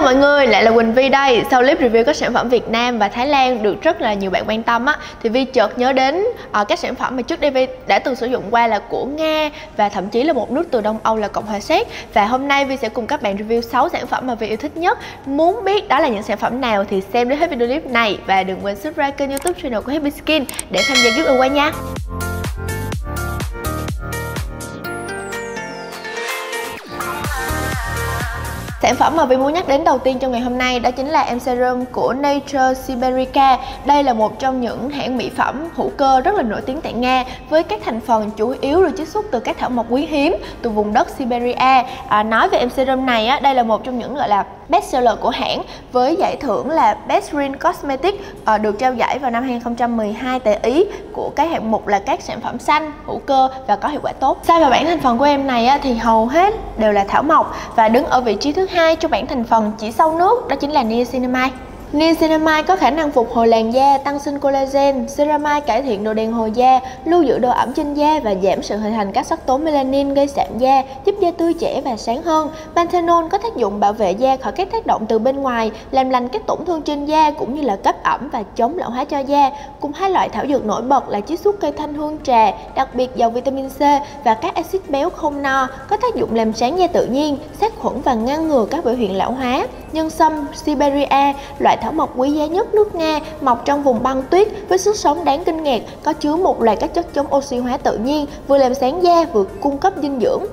mọi người, lại là Quỳnh Vi đây. Sau clip review các sản phẩm Việt Nam và Thái Lan được rất là nhiều bạn quan tâm á, thì Vi chợt nhớ đến các sản phẩm mà trước đây Vi đã từng sử dụng qua là của Nga và thậm chí là một nước từ Đông Âu là Cộng hòa Séc. Và hôm nay Vi sẽ cùng các bạn review 6 sản phẩm mà Vi yêu thích nhất. Muốn biết đó là những sản phẩm nào thì xem đến hết video clip này và đừng quên subscribe kênh YouTube channel của Happy Skin để tham gia giveaway nha. Sản phẩm mà Vi muốn nhắc đến đầu tiên trong ngày hôm nay đó chính là em serum của Nature Siberica. Đây là một trong những hãng mỹ phẩm hữu cơ rất là nổi tiếng tại Nga với các thành phần chủ yếu được chiết xuất từ các thảo mộc quý hiếm từ vùng đất Siberia. Nói về em serum này á, đây là một trong những gọi là best seller của hãng với giải thưởng là Best Green Cosmetic được trao giải vào năm 2012 tại Ý của cái hạng mục là các sản phẩm xanh, hữu cơ và có hiệu quả tốt. Sai vào bảng thành phần của em này á, thì hầu hết đều là thảo mộc và đứng ở vị trí thứ hai trong bảng thành phần chỉ sau nước đó chính là niacinamide. Niacinamide có khả năng phục hồi làn da, tăng sinh collagen. Ceramide cải thiện độ đàn hồi da, lưu giữ độ ẩm trên da và giảm sự hình thành các sắc tố melanin gây sạm da, giúp da tươi trẻ và sáng hơn. Panthenol có tác dụng bảo vệ da khỏi các tác động từ bên ngoài, làm lành các tổn thương trên da cũng như là cấp ẩm và chống lão hóa cho da. Cùng hai loại thảo dược nổi bật là chiết xuất cây thanh hương trà, đặc biệt giàu vitamin C và các axit béo không no, có tác dụng làm sáng da tự nhiên, sát khuẩn và ngăn ngừa các biểu hiện lão hóa. Nhân sâm Siberia, loại thảo mộc quý giá nhất nước Nga, mọc trong vùng băng tuyết với sức sống đáng kinh ngạc, có chứa một loạt các chất chống oxy hóa tự nhiên, vừa làm sáng da vừa cung cấp dinh dưỡng.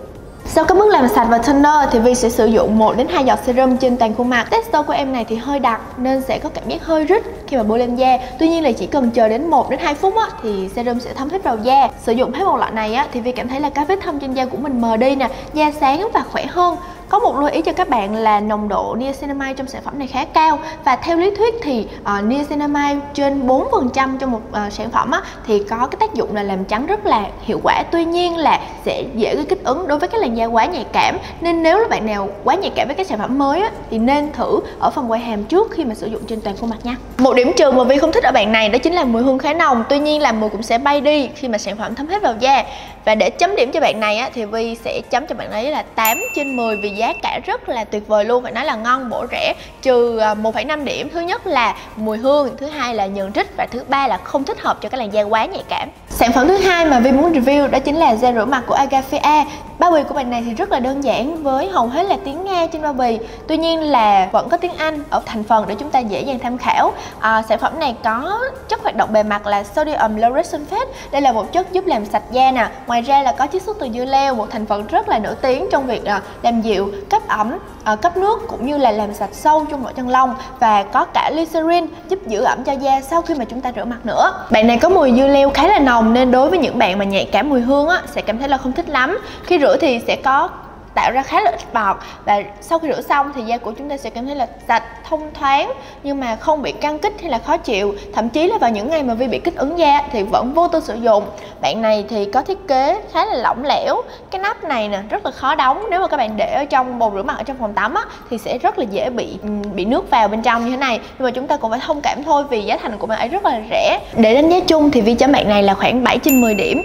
Sau các bước làm sạch và toner thì Vi sẽ sử dụng 1 đến 2 giọt serum trên toàn khuôn mặt. Texture của em này thì hơi đặc nên sẽ có cảm giác hơi rít khi mà bôi lên da. Tuy nhiên là chỉ cần chờ đến 1 đến 2 phút á, thì serum sẽ thấm hết vào da. Sử dụng hết một loại này á, thì Vi cảm thấy là các vết thâm trên da của mình mờ đi nè, da sáng và khỏe hơn. Có một lưu ý cho các bạn là nồng độ niacinamide trong sản phẩm này khá cao và theo lý thuyết thì niacinamide trên 4% trong một sản phẩm á, thì có cái tác dụng là làm trắng rất là hiệu quả. Tuy nhiên là sẽ dễ gây kích ứng đối với các làn da quá nhạy cảm, nên nếu là bạn nào quá nhạy cảm với các sản phẩm mới á, thì nên thử ở phần quai hàm trước khi mà sử dụng trên toàn khuôn mặt nha. Một điểm trừ mà Vi không thích ở bạn này đó chính là mùi hương khá nồng, tuy nhiên là mùi cũng sẽ bay đi khi mà sản phẩm thấm hết vào da. Và để chấm điểm cho bạn này á, thì Vi sẽ chấm cho bạn ấy là 8 trên 10 vì giá cả rất là tuyệt vời luôn, phải nói là ngon bổ rẻ, trừ 1,5 điểm. Thứ nhất là mùi hương, thứ hai là nhờn rít và thứ ba là không thích hợp cho các làn da quá nhạy cảm. Sản phẩm thứ hai mà Vi muốn review đó chính là gel rửa mặt của Agafea. Bao bì của bạn này thì rất là đơn giản với hầu hết là tiếng Nga trên bao bì, tuy nhiên là vẫn có tiếng Anh ở thành phần để chúng ta dễ dàng tham khảo. Sản phẩm này có chất hoạt động bề mặt là sodium lauryl sulfate. Đây là một chất giúp làm sạch da nè. Ngoài ra là có chiết xuất từ dưa leo, một thành phần rất là nổi tiếng trong việc làm dịu, cấp ẩm, cấp nước cũng như là làm sạch sâu trong lỗ chân lông, và có cả glycerin giúp giữ ẩm cho da sau khi mà chúng ta rửa mặt nữa. Bạn này có mùi dưa leo khá là nồng nên đối với những bạn mà nhạy cảm mùi hương á, sẽ cảm thấy là không thích lắm. Khi rửa thì sẽ có tạo ra khá là ít bọt và sau khi rửa xong thì da của chúng ta sẽ cảm thấy là sạch, thông thoáng nhưng mà không bị căng kích hay là khó chịu. Thậm chí là vào những ngày mà Vi bị kích ứng da thì vẫn vô tư sử dụng. Bạn này thì có thiết kế khá là lỏng lẻo. Cái nắp này nè rất là khó đóng, nếu mà các bạn để ở trong bồn rửa mặt ở trong phòng tắm á, thì sẽ rất là dễ bị nước vào bên trong như thế này. Nhưng mà chúng ta cũng phải thông cảm thôi vì giá thành của bạn ấy rất là rẻ. Để đánh giá chung thì Vi chấm bạn này là khoảng 7 trên 10 điểm.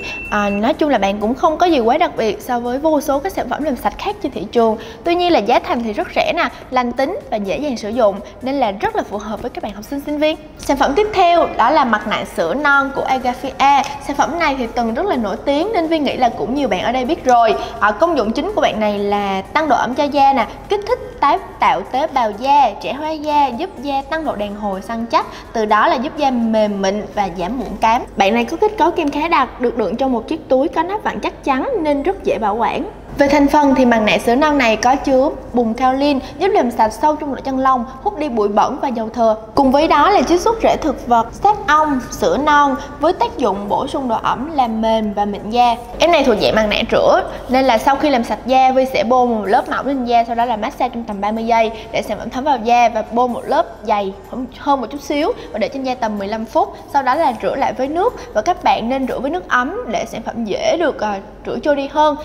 Nói chung là bạn cũng không có gì quá đặc biệt so với vô số các sản phẩm làm sạch khác trên thị trường. Tuy nhiên là giá thành thì rất rẻ nè, lành tính và dễ dàng sử dụng nên là rất là phù hợp với các bạn học sinh sinh viên. Sản phẩm tiếp theo đó là mặt nạ sữa non của Agafea. Sản phẩm này thì từng rất là nổi tiếng nên Vi nghĩ là cũng nhiều bạn ở đây biết rồi. Công dụng chính của bạn này là tăng độ ẩm cho da nè, kích thích tái tạo tế bào da, trẻ hóa da, giúp da tăng độ đàn hồi săn chắc, từ đó là giúp da mềm mịn và giảm mụn cám. Bạn này có kết cấu kem khá đặc, được đựng trong một chiếc túi có nắp vặn chắc chắn nên rất dễ bảo quản. Về thành phần thì mặt nạ sữa non này có chứa bùn kaolin giúp làm sạch sâu trong lỗ chân lông, hút đi bụi bẩn và dầu thừa. Cùng với đó là chiết xuất rễ thực vật, sáp ong, sữa non với tác dụng bổ sung độ ẩm, làm mềm và mịn da. Em này thuộc dạng mặt nạ rửa nên là sau khi làm sạch da, Vi sẽ bôi một lớp mỏng lên da, sau đó là massage trong tầm 30 giây để sản phẩm thấm vào da và bôi một lớp dày hơn một chút xíu và để trên da tầm 15 phút. Sau đó là rửa lại với nước và các bạn nên rửa với nước ấm để sản phẩm dễ được rửa trôi đi hơn.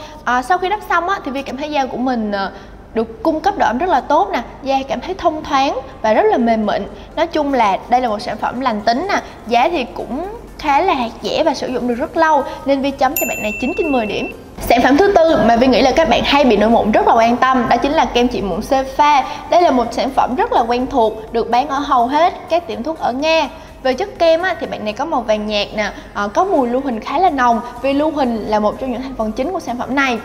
Sau khi đắp xong á, thì Vi cảm thấy da của mình được cung cấp độ ẩm rất là tốt nè, da cảm thấy thông thoáng và rất là mềm mịn. Nói chung là đây là một sản phẩm lành tính nè, giá thì cũng khá là hạt dẻ và sử dụng được rất lâu nên Vi chấm cho bạn này 9 trên 10 điểm. Sản phẩm thứ tư mà Vi nghĩ là các bạn hay bị nổi mụn rất là quan tâm, đó chính là kem trị mụn Cepha. Đây là một sản phẩm rất là quen thuộc, được bán ở hầu hết các tiệm thuốc ở Nga. Về chất kem thì bạn này có màu vàng nhạt nè, có mùi lưu huỳnh khá là nồng, vì lưu huỳnh là một trong những thành phần chính của sản phẩm này.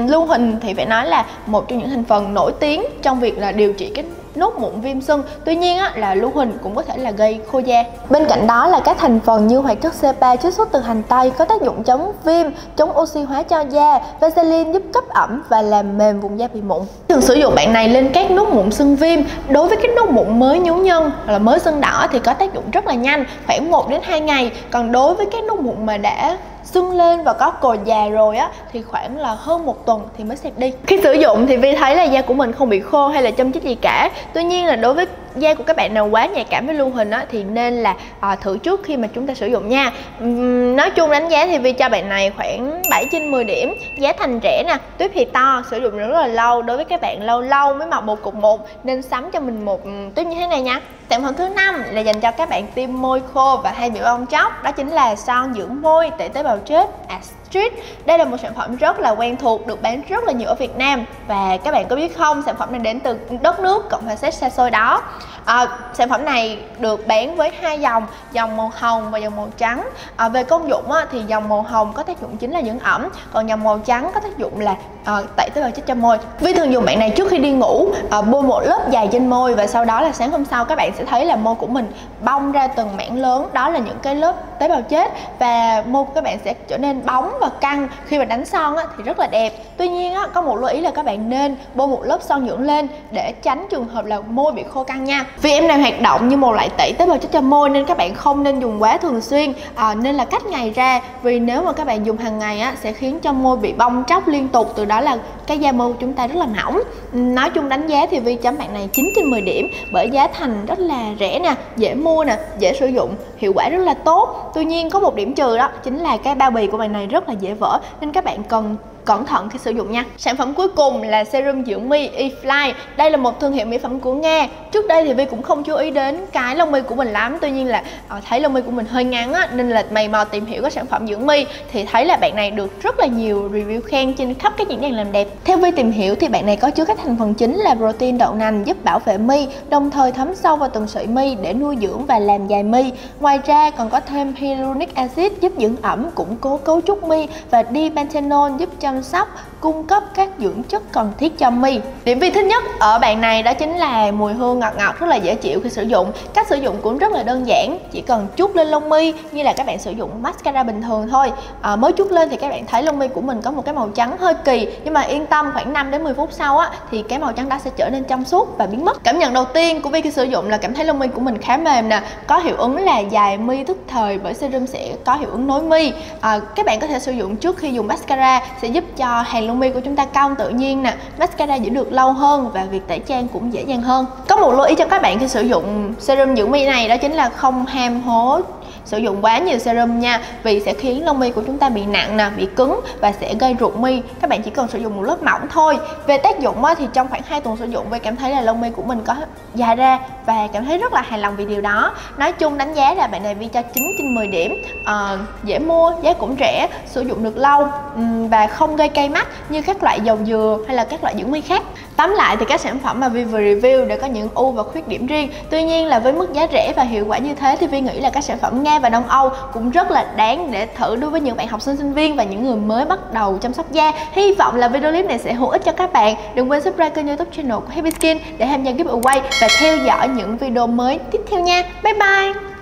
Lưu huỳnh thì phải nói là một trong những thành phần nổi tiếng trong việc là điều trị cái nốt mụn viêm sưng. Tuy nhiên là lưu huỳnh cũng có thể là gây khô da. Bên cạnh đó là các thành phần như hoạt chất Cepha chiết xuất từ hành tây có tác dụng chống viêm, chống oxy hóa cho da, Vaseline giúp cấp ẩm và làm mềm vùng da bị mụn. Thường sử dụng bạn này lên các nốt mụn sưng viêm. Đối với các nốt mụn mới nhú nhân hoặc là mới sưng đỏ thì có tác dụng rất là nhanh, khoảng 1 đến 2 ngày. Còn đối với các nốt mụn mà đã sưng lên và có cồi già rồi thì khoảng là hơn 1 tuần thì mới xẹp đi. Khi sử dụng thì Vi thấy là da của mình không bị khô hay là châm chích gì cả. Tuy nhiên là đối với da của các bạn nào quá nhạy cảm với lưu huỳnh thì nên là thử trước khi mà chúng ta sử dụng nha. Nói chung đánh giá thì Vi cho bạn này khoảng 7/10 điểm. Giá thành rẻ nè, tuyếp thì to, sử dụng rất là lâu. Đối với các bạn lâu lâu mới mặc một cục một nên sắm cho mình một tuyếp như thế này nha. Sản phẩm thứ 5 là dành cho các bạn tiêm môi khô và hay bị bong tróc, đó chính là son dưỡng môi tẩy tế bào chết Astrid. Đây là một sản phẩm rất là quen thuộc, được bán rất là nhiều ở Việt Nam. Và các bạn có biết không, sản phẩm này đến từ đất nước Cộng hòa Séc xa xôi đó. Sản phẩm này được bán với 2 dòng màu hồng và dòng màu trắng. Về công dụng thì dòng màu hồng có tác dụng chính là dưỡng ẩm, còn dòng màu trắng có tác dụng là tẩy tế bào chết cho môi. Vi thường dùng bạn này trước khi đi ngủ, bôi một lớp dày trên môi và sau đó là sáng hôm sau các bạn sẽ thấy là môi của mình bong ra từng mảng lớn, đó là những cái lớp tế bào chết, và môi của các bạn sẽ trở nên bóng và căng. Khi mà đánh son thì rất là đẹp. Tuy nhiên có một lưu ý là các bạn nên bôi một lớp son dưỡng lên để tránh trường hợp là môi bị khô căng nha. Vì em này hoạt động như một loại tẩy tế bào chết cho môi nên các bạn không nên dùng quá thường xuyên, nên là cách ngày ra. Vì nếu mà các bạn dùng hàng ngày sẽ khiến cho môi bị bong tróc liên tục, từ đó là cái da môi của chúng ta rất là mỏng. Nói chung đánh giá thì Vi chấm bạn này 9/10 điểm, bởi giá thành rất là rẻ nè, dễ mua nè, dễ sử dụng, hiệu quả rất là tốt. Tuy nhiên có một điểm trừ, đó chính là cái bao bì của bạn này rất là dễ vỡ, nên các bạn cần cẩn thận khi sử dụng nha. Sản phẩm cuối cùng là serum dưỡng mi eFly. Đây là một thương hiệu mỹ phẩm của Nga. Trước đây thì Vi cũng không chú ý đến cái lông mi của mình lắm. Tuy nhiên là thấy lông mi của mình hơi ngắn nên là mày mò tìm hiểu các sản phẩm dưỡng mi thì thấy là bạn này được rất là nhiều review khen trên khắp các diễn đàn làm đẹp. Theo Vi tìm hiểu thì bạn này có chứa các thành phần chính là protein đậu nành giúp bảo vệ mi, đồng thời thấm sâu vào từng sợi mi để nuôi dưỡng và làm dài mi. Ngoài ra còn có thêm hyaluronic acid giúp dưỡng ẩm, củng cố cấu trúc mi, và dipanthenol giúp chăm sóc, cung cấp các dưỡng chất cần thiết cho mi. Điểm Vi thích nhất ở bạn này đó chính là mùi hương ngọt ngọt rất là dễ chịu khi sử dụng. Cách sử dụng cũng rất là đơn giản, chỉ cần trút lên lông mi như là các bạn sử dụng mascara bình thường thôi. Mới trút lên thì các bạn thấy lông mi của mình có một cái màu trắng hơi kỳ, nhưng mà yên tâm, khoảng 5 đến 10 phút sau thì cái màu trắng đó sẽ trở nên trong suốt và biến mất. Cảm nhận đầu tiên của Vi khi sử dụng là cảm thấy lông mi của mình khá mềm nè, có hiệu ứng là dài mi tức thời bởi serum sẽ có hiệu ứng nối mi. Các bạn có thể sử dụng trước khi dùng mascara sẽ giúp cho hàng lông mi của chúng ta cong tự nhiên nè, mascara giữ được lâu hơn và việc tẩy trang cũng dễ dàng hơn. Có một lưu ý cho các bạn khi sử dụng serum dưỡng mi này, đó chính là không ham hố sử dụng quá nhiều serum nha, vì sẽ khiến lông mi của chúng ta bị nặng nè, bị cứng và sẽ gây rụt mi. Các bạn chỉ cần sử dụng một lớp mỏng thôi. Về tác dụng thì trong khoảng 2 tuần sử dụng, Vi cảm thấy là lông mi của mình có dài ra và cảm thấy rất là hài lòng vì điều đó. Nói chung đánh giá là bạn này Vi cho 9/10 điểm. Dễ mua, giá cũng rẻ, sử dụng được lâu và không gây cay mắt như các loại dầu dừa hay là các loại dưỡng mi khác. Tóm lại thì các sản phẩm mà Vi vừa review đều có những ưu và khuyết điểm riêng. Tuy nhiên là với mức giá rẻ và hiệu quả như thế thì Vi nghĩ là các sản phẩm Nga và Đông Âu cũng rất là đáng để thử đối với những bạn học sinh, sinh viên và những người mới bắt đầu chăm sóc da. Hy vọng là video clip này sẽ hữu ích cho các bạn. Đừng quên subscribe kênh YouTube channel của Happy Skin để tham gia giveaway và theo dõi những video mới tiếp theo nha. Bye bye!